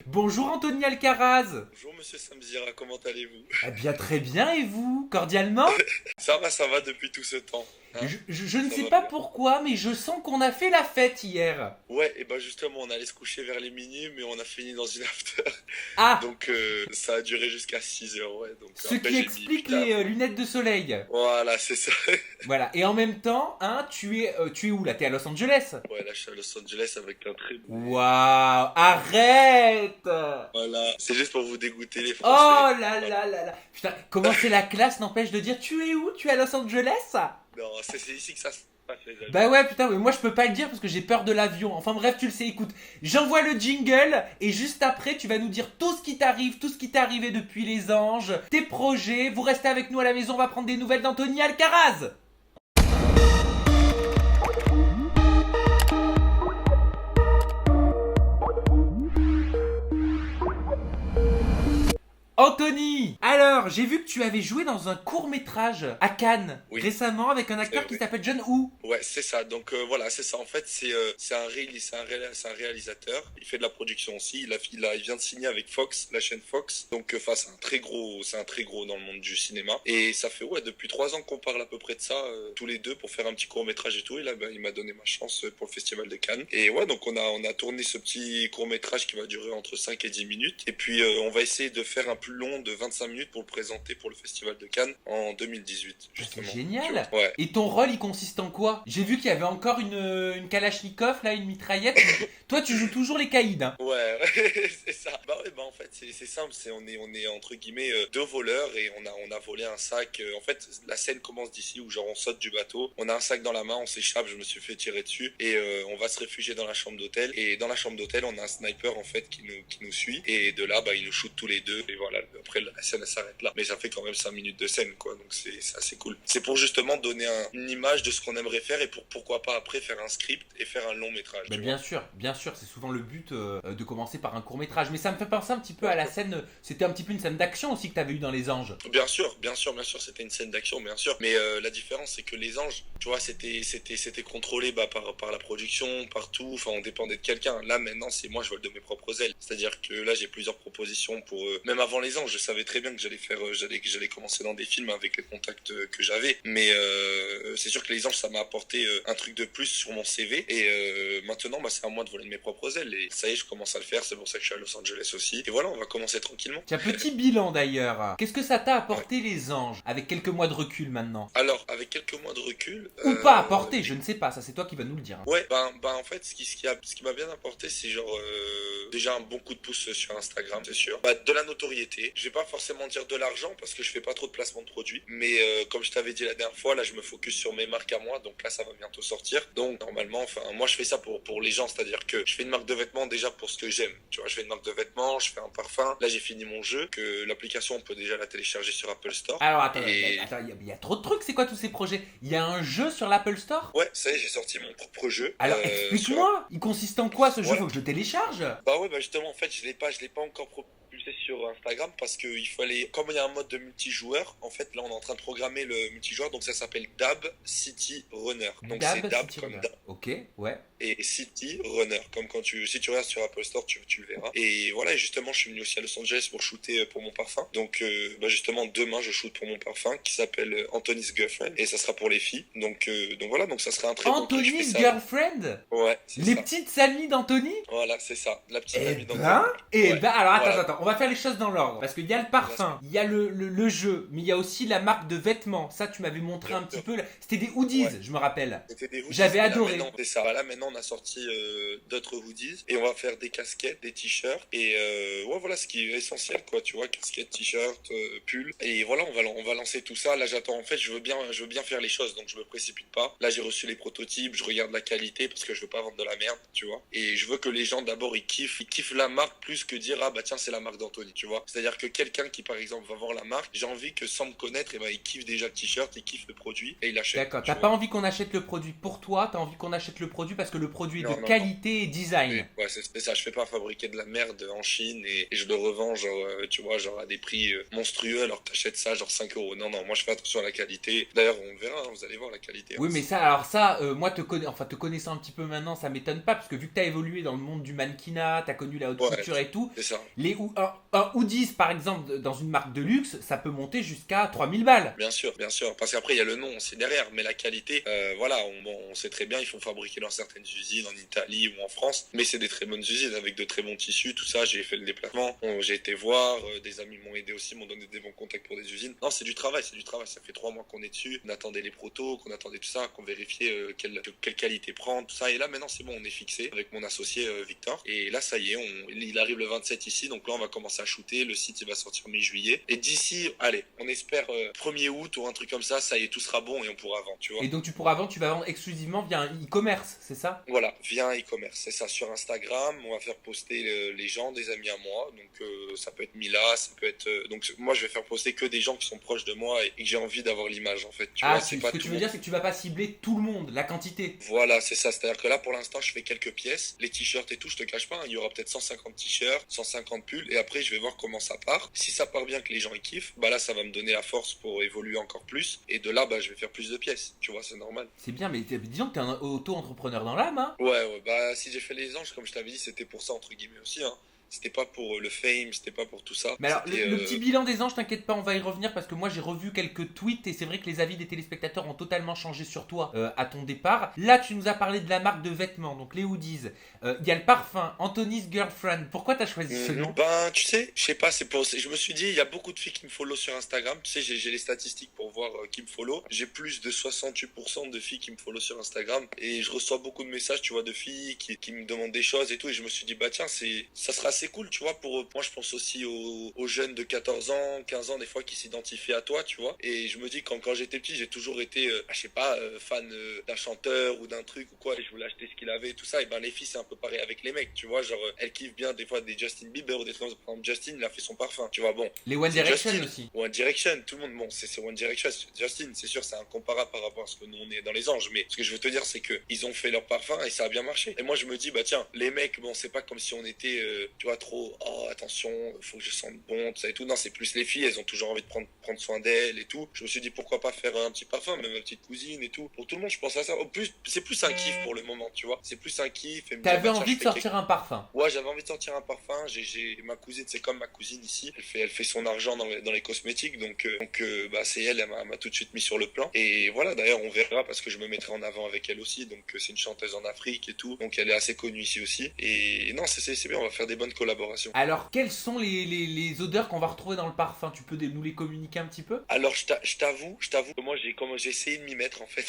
Bonjour Anthony Alcaraz. Bonjour Monsieur Samzira, comment allez-vous? Eh bien très bien et vous, cordialement? Ça va depuis tout ce temps, hein? Je ne Ça sais va pas bien. pourquoi, mais je sens qu'on a fait la fête hier. Ouais, et bah justement, on allait se coucher vers les minuit, mais on a fini dans une after. Ah, Donc ça a duré jusqu'à 6 heures, ouais. Donc ce après qui j'ai dit explique putain. les lunettes de soleil. Voilà, c'est ça. Voilà, et en même temps, hein, tu es où là? T'es à Los Angeles? Ouais, là je suis à Los Angeles avec un très beau Waouh, nez. arrête! Voilà, c'est juste pour vous dégoûter les Français. Oh là Voilà. là là là. Putain, comment c'est la classe n'empêche de dire tu es où? Tu es à Los Angeles? Non, c'est ici que ça se passe les amis. Bah ouais, putain, mais moi je peux pas le dire parce que j'ai peur de l'avion. Enfin bref, tu le sais, écoute, j'envoie le jingle et juste après, tu vas nous dire tout ce qui t'arrive, tout ce qui t'est arrivé depuis les anges, tes projets. Vous restez avec nous à la maison, on va prendre des nouvelles d'Anthony Alcaraz. Anthony, alors j'ai vu que tu avais joué dans un court métrage à Cannes Oui, récemment avec un c'est acteur qui vrai. s'appelle John Woo. Ouais, c'est ça. Donc voilà, c'est ça. En fait, c'est un réalisateur. Il fait de la production aussi. Il vient de signer avec Fox, la chaîne Fox. Donc, enfin, c'est un très gros dans le monde du cinéma. Et ça fait ouais depuis 3 ans qu'on parle à peu près de ça tous les deux pour faire un petit court métrage et tout. Et là, ben, il m'a donné ma chance pour le Festival de Cannes. Et ouais, donc on a tourné ce petit court métrage qui va durer entre 5 et 10 minutes. Et puis on va essayer de faire un plus long de 25 minutes pour le présenter pour le Festival de Cannes en 2018 Ah, c'est justement. Tu vois. génial. Ouais. Et ton rôle, il consiste en quoi? J'ai vu qu'il y avait encore une Kalachnikov, là, une mitraillette. Toi, tu joues toujours les caïds, hein. Ouais, c'est ça. Bah ouais, bah en fait, c'est simple, on est entre guillemets deux voleurs et on a volé un sac. En fait, la scène commence d'ici où genre on saute du bateau, on a un sac dans la main, on s'échappe, je me suis fait tirer dessus et on va se réfugier dans la chambre d'hôtel. Et dans la chambre d'hôtel, on a un sniper en fait qui nous suit et de là, bah il nous shoot tous les deux et voilà. Après la scène elle s'arrête là, mais ça fait quand même 5 minutes de scène quoi, donc c'est assez cool. C'est pour justement donner une image de ce qu'on aimerait faire et pour pourquoi pas après faire un script et faire un long métrage, Bah, tu vois. bien sûr, c'est souvent le but de commencer par un court métrage. Mais ça me fait penser un petit peu à Ouais. la scène. C'était un petit peu une scène d'action aussi que t'avais eu dans Les Anges. Bien sûr, c'était une scène d'action, bien sûr. Mais la différence, c'est que les anges, tu vois, c'était contrôlé bah, par la production, partout. Enfin, on dépendait de quelqu'un. Là, maintenant, c'est moi, je vole de mes propres ailes. C'est-à-dire que là, j'ai plusieurs propositions pour. Même avant les anges, je savais très bien que j'allais commencer dans des films avec les contacts que j'avais. Mais c'est sûr que les anges, ça m'a apporté un truc de plus sur mon CV. Et maintenant, bah, c'est à moi de voler de mes propres ailes. Et ça y est, je commence à le faire. C'est pour ça que je suis à Los Angeles aussi. Et voilà, on va commencer tranquillement. Tiens, petit bilan d'ailleurs. Qu'est-ce que ça t'a Ouais. apporté Les Anges, avec quelques mois de recul maintenant? Alors, avec quelques mois de recul, Ou pas apporté, je ne sais pas, ça c'est toi qui vas nous le dire, hein. ouais, ben en fait, ce qui m'a bien apporté, c'est genre déjà un bon coup de pouce sur Instagram, c'est sûr. Bah, de la notoriété. Je vais pas forcément dire de l'argent parce que je fais pas trop de placement de produits, mais comme je t'avais dit la dernière fois, là, je me focus sur mes marques à moi, donc là, ça va bientôt sortir. Donc normalement, enfin, moi, je fais ça pour les gens, c'est-à-dire que je fais une marque de vêtements déjà pour ce que j'aime. Tu vois, je fais une marque de vêtements, je fais un parfum. Là, j'ai fini mon jeu, que l'application, on peut déjà la télécharger sur Apple Store. Alors attends, Et il y a trop de trucs, c'est quoi tous ces projets? Il y a un jeu sur l'Apple Store? ouais, ça y est, j'ai sorti mon propre jeu Alors sur Apple. explique-moi, il consiste en quoi ce jeu? Ouais. Faut que je le télécharge? Bah ouais, bah justement, en fait, je l'ai pas encore propulsé sur Instagram parce qu'il fallait, comme il y a un mode de multijoueur, en fait, là, on est en train de programmer le multijoueur, donc ça s'appelle Dab City Runner. Donc c'est Dab Dab City comme Runner. Dab Ok, ouais. et City Runner, comme si tu regardes sur Apple Store, tu le verras. Et voilà, et justement, je suis venu aussi à Los Angeles pour shooter pour mon parfum. Donc, bah justement, demain, je shoot pour mon parfum qui s'appelle Anthony's Girlfriend et ça sera pour les filles. Donc voilà, donc ça sera un très bon truc. Je fais Anthony's ça. Girlfriend? Ouais, c'est Les ça. petites amies d'Anthony? Voilà, c'est ça. La petite Eh amie ben, d'Anthony. Ouais, alors voilà. attends, on va faire les choses dans l'ordre. Parce qu'il y a le Bien sûr. parfum, il y a le jeu, mais il y a aussi la marque de vêtements. Ça, tu m'avais montré Bien un petit sûr. peu. C'était des hoodies, Ouais. je me rappelle. C'était des hoodies. J'avais Et là adoré. maintenant, c'est ça. Là maintenant, on a sorti d'autres hoodies et on va faire des casquettes, des t-shirts et ouais voilà ce qui est essentiel quoi. Tu vois, casquettes, t-shirts, pull et voilà on va lancer tout ça. Là j'attends. En fait, je veux bien faire les choses donc je me précipite pas. Là j'ai reçu les prototypes, je regarde la qualité parce que je veux pas vendre de la merde, tu vois. Et je veux que les gens d'abord ils kiffent la marque plus que dire ah bah tiens c'est la marque Anthony, tu vois. C'est-à-dire que quelqu'un qui, par exemple, va voir la marque, j'ai envie que sans me connaître, et ben, il kiffe déjà le t-shirt, il kiffe le produit et il achète. D'accord, Tu t'as vois. pas envie qu'on achète le produit pour toi, t'as envie qu'on achète le produit parce que le produit est de Non, non, non. qualité et design. Ouais, c'est ça. Je fais pas fabriquer de la merde en Chine et je le revends, genre, tu vois, genre à des prix monstrueux alors que t'achètes ça, genre 5 euros. Non, non, moi je fais attention à la qualité. D'ailleurs, on le verra, hein, vous allez voir la qualité. Hein, Oui, mais ça, alors ça, moi te connaissant un petit peu maintenant, ça m'étonne pas, parce que vu que t'as évolué dans le monde du mannequinat, t'as connu la haute Ouais, couture et tout, c'est ça. un hoodies par exemple dans une marque de luxe, ça peut monter jusqu'à 3000 balles. Bien sûr, bien sûr. Parce qu'après, il y a le nom, c'est derrière. Mais la qualité, voilà, on sait très bien, ils font fabriquer dans certaines usines, en Italie ou en France. Mais c'est des très bonnes usines avec de très bons tissus, tout ça. J'ai fait le déplacement. Bon, j'ai été voir, des amis m'ont aidé aussi, m'ont donné des bons contacts pour des usines. Non, c'est du travail, c'est du travail. Ça fait 3 mois qu'on est dessus. On attendait les protos, qu'on attendait tout ça, qu'on vérifiait quelle qualité prendre, tout ça. Et là, maintenant, c'est bon, on est fixé avec mon associé Victor. Et là, ça y est, il arrive le 27 ici. Donc là, on va commencer à shooter. Le site, il va sortir mi-juillet. Et d'ici, allez, on espère 1er août ou un truc comme ça y est, tout sera bon et on pourra vendre, tu vois. Et donc tu vas vendre exclusivement via un e-commerce, c'est ça? Voilà, via un e-commerce, c'est ça, sur Instagram, on va faire poster les gens, des amis à moi, donc ça peut être Mila, ça peut être... donc moi je vais faire poster que des gens qui sont proches de moi et que j'ai envie d'avoir l'image en fait, tu vois, c'est Ce pas que tout tu le veux monde. dire, c'est que tu vas pas cibler tout le monde, la quantité. Voilà, c'est ça, c'est-à-dire que là pour l'instant je fais quelques pièces, les t-shirts et tout, je te cache pas, hein, il y aura peut-être 150 t-shirts, 150 pulls et après je vais voir comment ça part. Si ça part bien, que les gens y kiffent, bah là ça va me donner la force pour évoluer encore plus et de là bah je vais faire plus de pièces, tu vois, c'est normal. C'est bien, mais disons que t'es un auto-entrepreneur dans l'âme, hein. Ouais, bah si j'ai fait les anges, comme je t'avais dit, c'était pour ça entre guillemets aussi, hein. C'était pas pour le fame, c'était pas pour tout ça. Mais alors, C'était le petit bilan des anges, t'inquiète pas, on va y revenir parce que moi j'ai revu quelques tweets et c'est vrai que les avis des téléspectateurs ont totalement changé sur toi à ton départ. Là, tu nous as parlé de la marque de vêtements, donc les hoodies. Il y a le parfum, Anthony's Girlfriend. Pourquoi t'as choisi ce nom? Ben, tu sais, je sais pas, je me suis dit, il y a beaucoup de filles qui me follow sur Instagram. Tu sais, j'ai les statistiques pour voir qui me follow. J'ai plus de 68% de filles qui me follow sur Instagram et je reçois beaucoup de messages, tu vois, de filles qui me demandent des choses et tout. Et je me suis dit, bah tiens, ça sera assez cool, tu vois, pour moi, je pense aussi aux jeunes de 14 ans, 15 ans, des fois, qui s'identifient à toi, tu vois. Et je me dis, quand j'étais petit, j'ai toujours été, je sais pas, fan d'un chanteur ou d'un truc ou quoi. Et je voulais acheter ce qu'il avait, tout ça. Et ben, les filles, c'est un peu pareil avec les mecs, tu vois. Genre, elles kiffent bien des fois des Justin Bieber ou des trucs comme ça. Par exemple, Justin, il a fait son parfum, tu vois. Bon, Les One c'est Direction Justin. aussi. One Direction, tout le monde, bon, c'est One Direction. Justin, c'est sûr, c'est incomparable par rapport à ce que nous, on est dans les anges. Mais ce que je veux te dire, c'est que ils ont fait leur parfum et ça a bien marché. Et moi, je me dis, bah tiens, les mecs, bon, c'est pas comme si on était, tu vois, trop, oh, attention, faut que je sente bon, tout ça et tout. Non, c'est plus les filles, elles ont toujours envie de prendre soin d'elles et tout. Je me suis dit, pourquoi pas faire un petit parfum, même ma petite cousine et tout. Pour tout le monde, je pense à ça. Au plus, c'est plus un kiff pour le moment, tu vois. C'est plus un kiff et me dire, T'avais bah tiens, envie je de fais sortir un parfum. Ouais, j'avais envie de sortir un parfum. Ma cousine, c'est comme ma cousine ici. Elle fait son argent dans les cosmétiques. Donc bah, c'est elle m'a tout de suite mis sur le plan. Et voilà, d'ailleurs, on verra parce que je me mettrai en avant avec elle aussi. Donc c'est une chanteuse en Afrique et tout. Donc elle est assez connue ici aussi. Et non, c'est bien, on va faire des bonnes collaborations. Alors, quelles sont les odeurs qu'on va retrouver dans le parfum? Tu peux nous les communiquer un petit peu? Alors je t'avoue que moi j'ai essayé de m'y mettre en fait.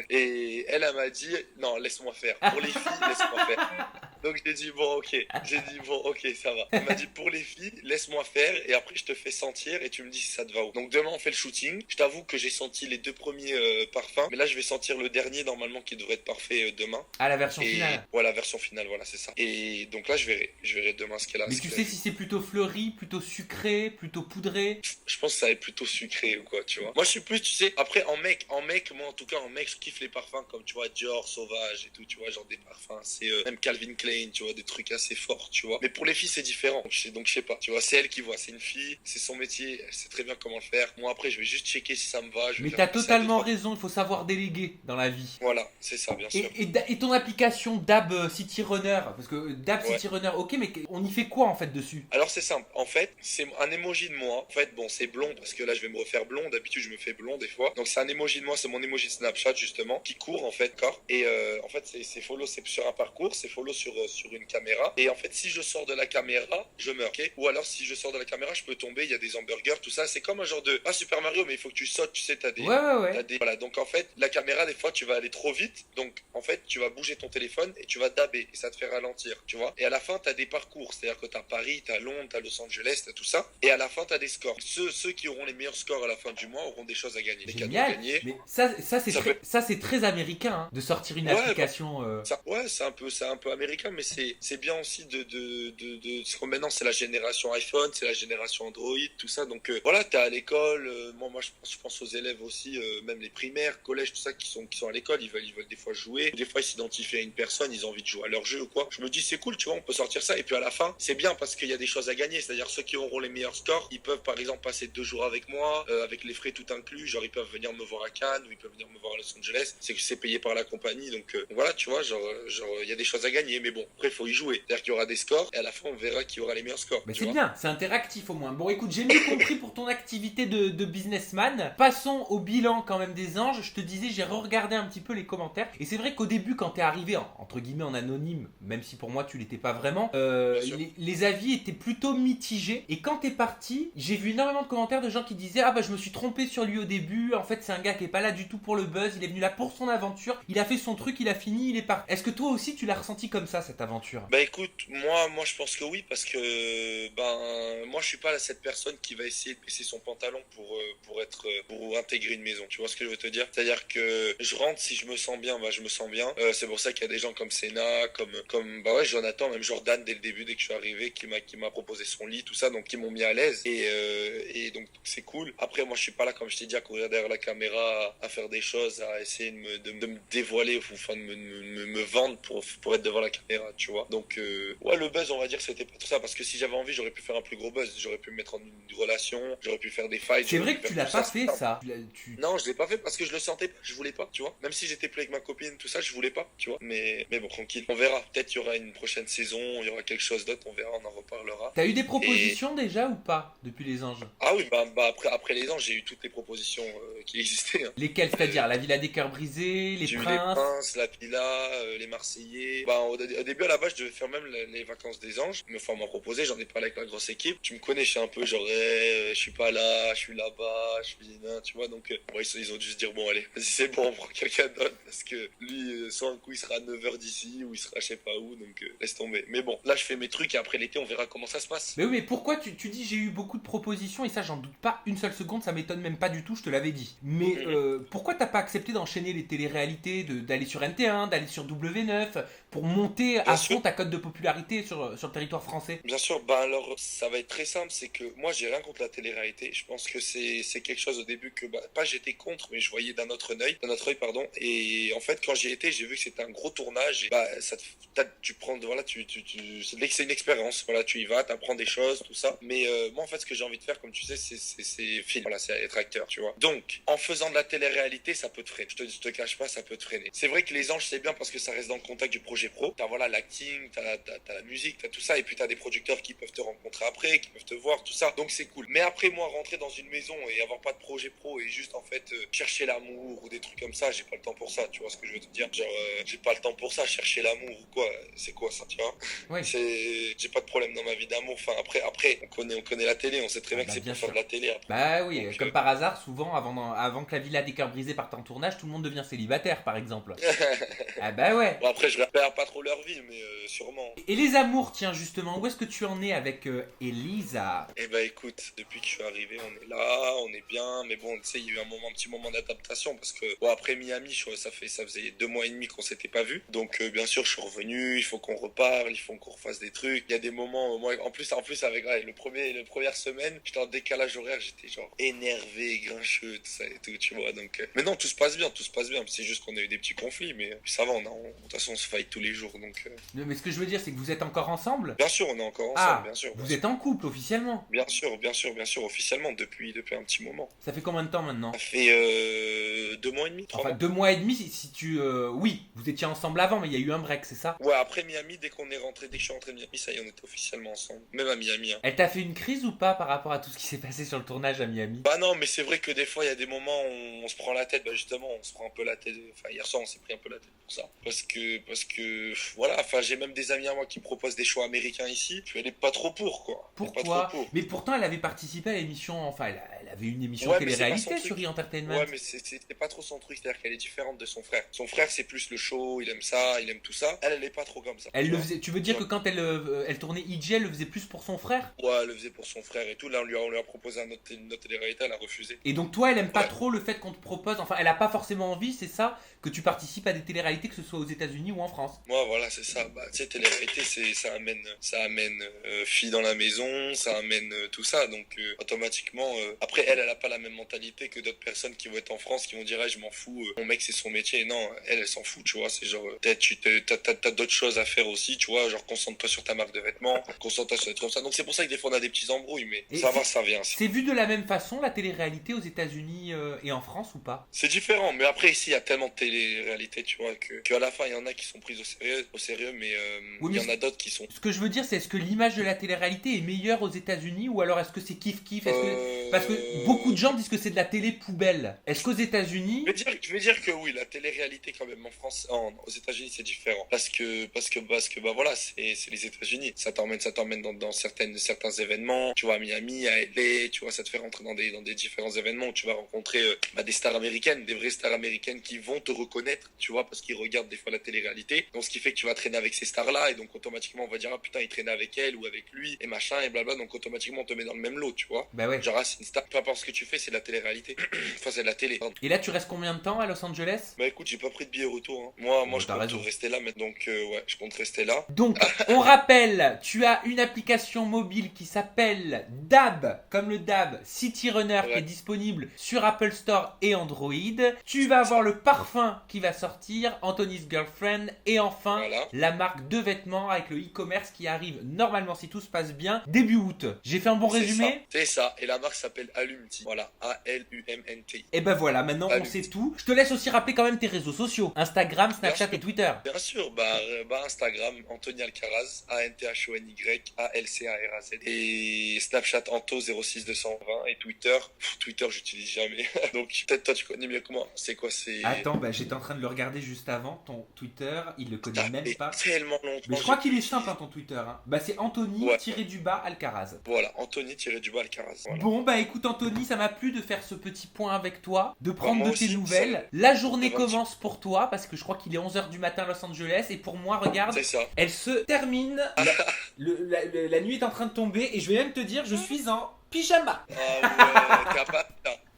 Et elle m'a dit non, laisse-moi faire. Pour les filles, laisse-moi faire. Donc j'ai dit bon ok ça va. Elle m'a dit pour les filles, laisse-moi faire et après je te fais sentir et tu me dis si ça te va où. Donc demain on fait le shooting. Je t'avoue que j'ai senti les 2 premiers parfums, mais là je vais sentir le dernier normalement qui devrait être parfait demain. Ah, la version Et finale. voilà, version finale, voilà c'est ça. Et donc là je verrai demain ce qu'elle a. Mais ce tu qu'elle sais a si dit. c'est plutôt fleuri, plutôt sucré, plutôt poudré? Je pense que ça va être plutôt sucré ou quoi, tu vois. Moi, je suis plus, tu sais, après, moi, en tout cas, en mec, je kiffe les parfums comme, tu vois, Dior, Sauvage et tout, tu vois, genre des parfums assez, même Calvin Klein, tu vois, des trucs assez forts, tu vois. Mais pour les filles, c'est différent. Donc, je sais pas, tu vois, c'est elle qui voit, c'est une fille, c'est son métier, elle sait très bien comment le faire. Moi, après, je vais juste checker si ça me va, je vais Mais faire t'as passer à deux, totalement trois- raison, il faut savoir déléguer dans la vie. Voilà, c'est ça, bien sûr. Et ton application Dab City Runner, parce que Dab Ouais. City Runner, ok, mais on y fait quoi en fait dessus? Alors c'est simple, en fait c'est un emoji de moi, en fait bon c'est blond parce que là je vais me refaire blond, d'habitude je me fais blond des fois, donc c'est un emoji de moi, c'est mon emoji de Snapchat justement, qui court en fait corps, et en fait c'est follow, c'est sur un parcours, c'est follow sur une caméra, et en fait si je sors de la caméra, je meurs, ok, ou alors si je sors de la caméra je peux tomber, il y a des hamburgers, tout ça, c'est comme un genre de, pas Super Mario mais il faut que tu sautes, tu sais t'as des... Ouais. Voilà, donc en fait, la caméra, des fois, tu vas aller trop vite. Donc, en fait, tu vas bouger ton téléphone et tu vas dabber et ça te fait ralentir, tu vois. Et à la fin, tu as des parcours. C'est-à-dire que tu as Paris, tu as Londres, tu as Los Angeles, tu as tout ça. Et à la fin, tu as des scores. Ceux qui auront les meilleurs scores à la fin du mois auront des choses à gagner. Des cadeaux à Génial. gagner. Mais Ça peut- ça c'est très américain hein, de sortir une Ouais, application. Ouais, c'est un peu américain, mais c'est bien aussi parce que maintenant c'est la génération iPhone, c'est la génération Android, tout ça. Donc voilà, t'es à l'école. Moi je pense aux élèves aussi, même les primaires, collèges, tout ça, qui sont à l'école. Ils veulent des fois jouer. Des fois ils s'identifient à une personne, ils ont envie de jouer à leur jeu ou quoi. Je me dis c'est cool, tu vois, on peut sortir ça. Et puis à la fin, c'est bien parce qu'il y a des choses à gagner. C'est-à-dire ceux qui auront les meilleurs scores, ils peuvent par exemple passer 2 jours avec moi, avec les frais tout inclus. Genre ils peuvent venir me voir à Cannes ou ils peuvent venir me voir à Los Angeles. C'est payé par la compagnie. Donc voilà, tu vois, genre il y a des choses à gagner. Mais bon, après il faut y jouer. C'est-à-dire qu'il y aura des scores et à la fin on verra qui aura les meilleurs scores. Mais c'est bien, c'est interactif au moins. Bon, écoute, j'ai mieux compris pour ton activité de businessman. Passons au bilan quand même des anges. Je te disais, j'ai re-regardé un petit peu les commentaires. Et c'est vrai qu'au début, quand t'es arrivé, entre guillemets, en anonyme, même si pour moi tu l'étais pas vraiment, les avis étaient plutôt mitigés. Et quand t'es parti, j'ai vu énormément de commentaires de gens qui disaient ah bah je me suis trompé sur lui au début. En fait, c'est un gars qui est pas là du tout pour le buzz. Il est venu là pour son aventure. Il a fait son truc, il a fini, il est parti. Est-ce que toi aussi tu l'as ressenti comme ça, cette aventure? Bah écoute, moi je pense que oui, parce que moi je suis pas cette personne qui va essayer de baisser son pantalon pour intégrer une maison. Tu vois ce que je veux te dire? C'est-à-dire que je rentre, si je me sens bien, bah je me sens bien. C'est pour ça qu'il y a des gens comme Senna, comme bah ouais, Jonathan, même Jordan dès le début, dès que je suis arrivé, qui m'a proposé son lit, tout ça, donc qui m'ont mis à l'aise. Et donc c'est cool. Après moi je suis pas là, comme je t'ai dit, à courir derrière la caméra, à faire des choses, à essayer de me dévoiler, ou enfin de me vendre pour être devant la caméra, tu vois. Donc ouais, le buzz, on va dire, c'était pas tout ça, parce que si j'avais envie, j'aurais pu faire un plus gros buzz, j'aurais pu me mettre en une relation, j'aurais pu faire des fights. C'est vrai que tu l'as pas fait ça. Non, je l'ai pas fait parce que je le sentais pas, je voulais pas, tu vois. Même si j'étais plus avec ma copine, tout ça, je voulais pas, tu vois. Mais bon, tranquille, on verra. Peut-être il y aura une prochaine saison, il y aura quelque chose d'autre, on verra, on en reparlera. T'as eu des propositions déjà ou pas depuis les anges? Ah oui, bah après les anges, j'ai eu toutes les propositions qui existaient. Hein. Lesquelles, c'est-à-dire la Villa des Cœurs Brisés, les J'ai eu les Princes? Princes, la Villa, les Marseillais. Bah, au début, à la base, je devais faire même les vacances des anges. Mais enfin, on m'a proposé, j'en ai parlé avec la grosse équipe. Tu me connais, je suis un peu genre, je suis pas là, je suis là-bas, je suis là, tu vois. Donc, ils ont dû se dire, bon, allez, vas-y, c'est bon, on prend quelqu'un d'autre. Parce que lui, soit un coup, il sera à 9h d'ici, ou il sera je sais pas où. Donc, laisse tomber. Mais bon, là, je fais mes trucs et après l'été, on verra comment ça se passe. Mais oui, mais pourquoi tu dis j'ai eu beaucoup de propositions, et ça, j'en doute pas une seule seconde, ça m'étonne même pas du tout, je te l'avais dit. Mais pourquoi t'as pas accepté d'enchaîner les téléréalités, d'aller sur NT1, d'aller sur W9, pour monter à fond ta cote de popularité sur le territoire français? Bien sûr, bah alors ça va être très simple, c'est que moi j'ai rien contre la télé-réalité. Je pense que c'est quelque chose au début que pas j'étais contre, mais je voyais d'un autre œil, pardon. Et en fait quand j'y étais, j'ai vu que c'était un gros tournage. Et bah tu prends voilà, c'est une expérience. Voilà, tu y vas, t'apprends des choses, tout ça. Mais moi en fait ce que j'ai envie de faire, comme tu sais, c'est film. Voilà, c'est être acteur, tu vois. Donc en faisant de la télé-réalité, ça peut te freiner. Je te cache pas, ça peut te freiner. C'est vrai que les anges c'est bien parce que ça reste dans le contact du projet pro. T'as voilà l'acting, t'as la musique, t'as tout ça, et puis t'as des producteurs qui peuvent te rencontrer après, qui peuvent te voir, tout ça. Donc c'est cool. Mais après moi rentrer dans une maison et avoir pas de projet pro et juste en fait chercher l'amour ou des trucs comme ça, j'ai pas le temps pour ça. Tu vois ce que je veux te dire? Genre j'ai pas le temps pour ça, chercher l'amour ou quoi. C'est quoi ça, tu vois? Oui. J'ai pas de problème dans ma vie d'amour. Enfin après on connaît la télé, on sait très bien que c'est pour faire de la télé. Après. Bah oui, donc, comme par hasard, souvent avant que la Villa des Cœurs Brisés parte en tournage, tout le monde devient célibataire par exemple. Ah bah ouais. Bon après je repère pas trop leur vie, mais sûrement. Et les amours, tiens justement, où est-ce que tu en es avec Elisa? Eh bah écoute, depuis que je suis arrivé, on est là, on est bien, mais bon, tu sais, il y a eu un petit moment d'adaptation parce que bon, après Miami, ça faisait 2 mois et demi qu'on s'était pas vu, donc bien sûr, je suis revenu, il faut qu'on reparle, il faut qu'on refasse des trucs. Il y a des moments, moi, en plus avec la première semaine, j'étais en décalage horaire, j'étais genre énervé, grincheux, tout ça et tout, tu vois. Donc, mais non, tout se passe bien. C'est juste qu'on a eu des petits conflits, mais ça va, de toute façon, on se fight tous les jours, donc. Mais ce que je veux dire, c'est que vous êtes encore ensemble? Bien sûr, on est encore ensemble, bien sûr. Vous êtes en couple officiellement? Bien sûr, officiellement depuis un petit moment. Ça fait combien de temps maintenant? Ça fait 2 mois et demi, 3 mois. Enfin 2 mois et demi si tu... Oui, vous étiez ensemble avant, mais il y a eu un break, c'est ça? Ouais, après Miami, dès que je suis rentré de Miami, ça y est, on était officiellement ensemble. Même à Miami. Hein. Elle t'a fait une crise ou pas par rapport à tout ce qui s'est passé sur le tournage à Miami? Bah non, mais c'est vrai que des fois, il y a des moments où on se prend la tête. Bah justement, on se prend un peu la tête. Enfin, hier soir, on s'est pris un peu la tête pour ça. Parce que voilà, enfin, j'ai même des amis à moi qui me proposent des choix américains ici. Je elle est pas trop pour, quoi. Pourquoi? Mais pourtant, elle avait participé à l'émission, enfin, elle avait une émission télé-réalité sur E-Entertainment. Ouais, mais c'était pas trop son truc, c'est-à-dire qu'elle est différente de son frère. Son frère, c'est plus le show, il aime ça, il aime tout ça. Elle est pas trop comme ça. Elle le faisait, tu veux dire que quand elle tournait EJ, elle le faisait plus pour son frère? Ouais, elle le faisait pour son frère et tout. Là, on lui a proposé une autre télé-réalité, elle a refusé. Et donc, toi, elle aime pas trop le fait qu'on te propose, enfin, elle a pas forcément envie, c'est ça, que tu participes à des télé-réalités, que ce soit aux États-Unis ou en France? Moi, voilà, c'est c'est ça. Bah, tu sais, télé-réalité, ça amène filles dans la maison, ça amène tout ça. Donc, automatiquement, après, elle a pas la même mentalité que d'autres personnes qui vont être en France, qui vont dire, ah, je m'en fous, mon mec, c'est son métier. Non, elle s'en fout, tu vois. C'est genre, peut-être, t'as d'autres choses à faire aussi, tu vois. Genre, concentre-toi sur ta marque de vêtements, concentre-toi sur des trucs comme ça. Donc, c'est pour ça que des fois, on a des petits embrouilles, mais Et ça va, ça vient. c'est vu de la même façon, la télé-réalité aux États-Unis et en France ou pas? C'est différent, mais après, ici, il y a tellement de télé-réalité, tu vois, qu'à la fin, il y en a qui sont prises au sérieux, mais Oui, il y mais en a d'autres qui sont. ce que je veux dire, c'est est-ce que l'image de la télé-réalité est meilleure aux États-Unis ou alors est-ce que c'est kiff-kiff? Parce que beaucoup de gens disent que c'est de la télé poubelle. Est-ce qu'aux États-Unis... Je vais dire que oui, la télé-réalité quand même en France, aux États-Unis c'est différent parce que bah voilà, c'est les États-Unis. Ça t'emmène dans certains événements. Tu vois à Miami, à LA, tu vois, ça te fait rentrer dans des différents événements où tu vas rencontrer des stars américaines, des vraies stars américaines qui vont te reconnaître, tu vois, parce qu'ils regardent des fois la télé-réalité. Donc ce qui fait que tu vas traîner avec ces stars-là et donc automatiquement on va dire ah putain il traînait avec elle ou avec lui et machin et blabla. Donc automatiquement on te met dans le même lot, tu vois. Bah ouais. Genre ah, c'est une star. Peu importe ce que tu fais, c'est de la télé-réalité. Enfin c'est de la télé. Pardon. Et là, tu restes combien de temps à Los Angeles? Bah écoute, j'ai pas pris de billet retour. Hein. Moi Bon, je t'as compte raison. rester là, mais donc ouais, je compte rester là. Donc, on rappelle, tu as une application mobile qui s'appelle DAB, comme le DAB, City Runner, qui Ouais. est disponible sur Apple Store et Android. Tu vas avoir le parfum qui va sortir, Anthony's Girlfriend, et enfin, Voilà. la marque de vêtements avec le e-commerce qui arrive normalement, si tout se passe bien, début août. J'ai fait un bon résumé? C'est ça. Et la marque s'appelle Alumti. Voilà, Alumnti. Et ben voilà, maintenant on sait tout. Je te laisse aussi rappeler quand même tes réseaux sociaux, Instagram, Snapchat sûr. et Twitter. Bien sûr, bah Instagram, Anthony Alcaraz, Anthony Alcaraz. Et Snapchat Anto06220 et Twitter j'utilise jamais. Donc peut-être toi tu connais mieux que moi. C'est quoi c'est Attends, bah j'étais en train de le regarder juste avant, ton Twitter, il le connaît même fait pas. tellement longtemps. Mais je crois qu'il est simple hein, ton Twitter. Hein. Bah c'est Anthony Ouais. Alcaraz. Voilà, Anthony-Alcaraz. Voilà. Bon bah écoute Anthony, ça m'a plu de faire ce petit point avec toi, de prendre moi de tes aussi, nouvelles. La journée ça va, commence pour toi parce que je crois qu'il est 11h du matin à Los Angeles et pour moi regarde, C'est ça. elle se termine. La nuit est en train de tomber et je vais même te dire je suis en pyjama. Ah ouais,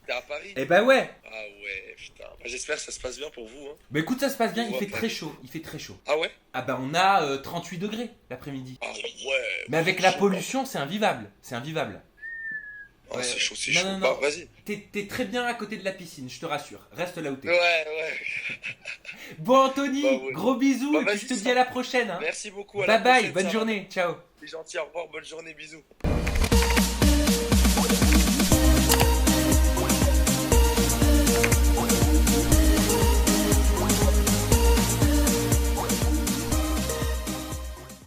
t'es à Paris. Eh bah ouais. Ah ouais, putain. Bah, j'espère que ça se passe bien pour vous. Hein. Bah écoute ça se passe bien, On il va fait pas très aller. chaud, il fait très chaud. Ah ouais. Ah bah on a 38 degrés l'après-midi. Ah ouais. Mais avec c'est la chaud, pollution c'est invivable, c'est invivable. Ah, Ouais. c'est chaud, c'est Non, chaud. non, Bah non. vas-y. T'es très bien à côté de la piscine, je te rassure. Reste là où t'es. Ouais. Bon Anthony, Bah ouais. gros bisous Bah, et puis vas-y, je te dis ça. à la prochaine. Hein. Merci beaucoup. À Bye la bye, prochaine, bonne ça va. journée, ciao. C'est gentil, au revoir, bonne journée, bisous.